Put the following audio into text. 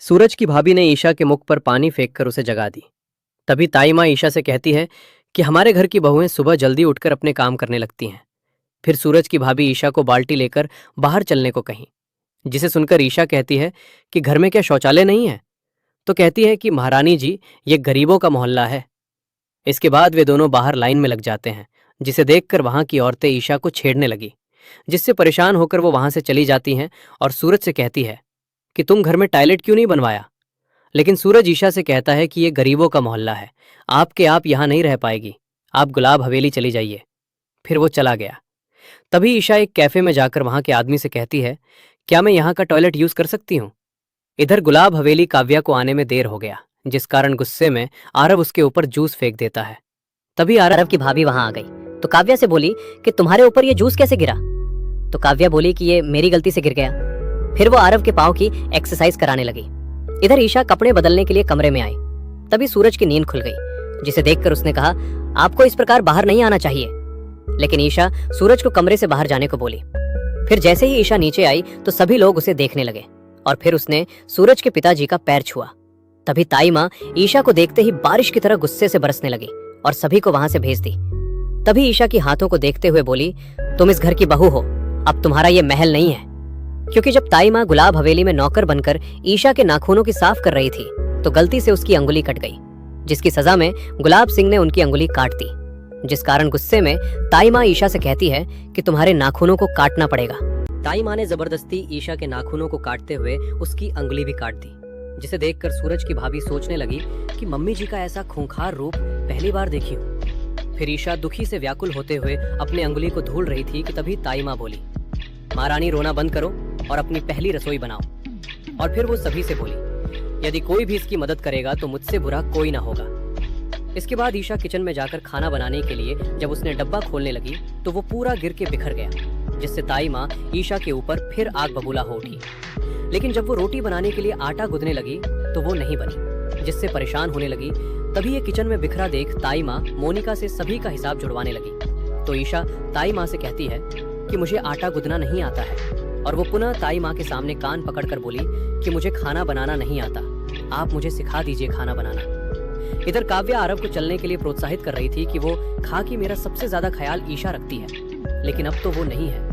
सूरज की भाभी ने ईशा के मुख पर पानी फेंककर उसे जगा दी। तभी ताई माँ ईशा से कहती है कि हमारे घर की बहुएं सुबह जल्दी उठकर अपने काम करने लगती हैं। फिर सूरज की भाभी ईशा को बाल्टी लेकर बाहर चलने को कहीं, जिसे सुनकर ईशा कहती है कि घर में क्या शौचालय नहीं है। तो कहती है कि महारानी जी, ये गरीबों का मोहल्ला है। इसके बाद वे दोनों बाहर लाइन में लग जाते हैं, जिसे देखकर वहां की औरतें ईशा को छेड़ने लगी, जिससे परेशान होकर वो वहां से चली जाती हैं और सूरज से कहती है कि तुम घर में टॉयलेट क्यों नहीं बनवाया। लेकिन सूरज ईशा से कहता है कि ये गरीबों का मोहल्ला है, आपके आप यहाँ नहीं रह पाएगी, आप गुलाब हवेली चली जाइए। फिर वो चला गया। तभी ईशा एक कैफे में जाकर वहां के आदमी से कहती है, क्या मैं यहाँ का टॉयलेट यूज कर सकती हूँ। इधर गुलाब हवेली काव्या को आने में देर हो गया, जिस कारण गुस्से में आरव उसके ऊपर जूस फेंक देता है। तभी आरव की भाभी वहां आ गई तो काव्या से बोली कि तुम्हारे ऊपर ये जूस कैसे गिरा। तो काव्या बोली कि ये मेरी गलती से गिर गया। फिर वो आरव के पाँव की एक्सरसाइज कराने लगी। इधर ईशा कपड़े बदलने के लिए कमरे में आई। तभी सूरज की नींद खुल गई, जिसे देखकर उसने कहा, आपको इस प्रकार बाहर नहीं आना चाहिए। लेकिन ईशा सूरज को कमरे से बाहर जाने को बोली। फिर जैसे ही ईशा नीचे आई तो सभी लोग उसे देखने लगे और फिर उसने सूरज के पिताजी का पैर छुआ। तभी ताई माँ ईशा को देखते ही बारिश की तरह गुस्से से बरसने लगी और सभी को वहां से भेज दी। तभी ईशा की हाथों को देखते हुए बोली, तुम इस घर की बहू हो, अब तुम्हारा ये महल नहीं है। क्योंकि जब ताई माँ गुलाब हवेली में नौकर बनकर ईशा के नाखूनों की साफ कर रही थी तो गलती से उसकी अंगुली कट गई, जिसकी सजा में गुलाब सिंह ने उनकी अंगुली काट दी। जिस कारण गुस्से में ताई माँ ईशा से कहती है कि तुम्हारे नाखूनों को काटना पड़ेगा। ताई माँ ने जबरदस्ती ईशा के नाखूनों को काटते हुए उसकी अंगुली भी काट दी, जिसे देखकर सूरज की भाभी सोचने लगी कि मम्मी जी का ऐसा खूंखार रूप पहली बार देखी हूँ। फिर ईशा दुखी से व्याकुल होते हुए अपनी अंगुली को धूल रही थी कि तभी ताई माँ बोली, महारानी रोना बंद करो और अपनी पहली रसोई बनाओ। और फिर वो सभी से बोली, यदि कोई भी इसकी मदद करेगा तो मुझसे बुरा कोई ना होगा। इसके बाद ईशा किचन में जाकर खाना बनाने के लिए जब उसने डब्बा खोलने लगी तो वो पूरा गिर के बिखर गया, जिससे ताई माँ ईशा के ऊपर फिर आग बबूला हो उठी। लेकिन जब वो रोटी बनाने के लिए आटा गूंथने लगी तो वो नहीं बनी, जिससे परेशान होने लगी। तभी ये किचन में बिखरा देख ताई माँ मोनिका से सभी का हिसाब जुड़वाने लगी। तो ईशा ताई माँ से कहती है कि मुझे आटा गूंथना नहीं आता है, और वो पुनः ताई माँ के सामने कान पकड़कर बोली कि मुझे खाना बनाना नहीं आता, आप मुझे सिखा दीजिए खाना बनाना। इधर काव्या आरव को चलने के लिए प्रोत्साहित कर रही थी कि वो खा कि मेरा सबसे ज्यादा ख्याल ईशा रखती है, लेकिन अब तो वो नहीं है।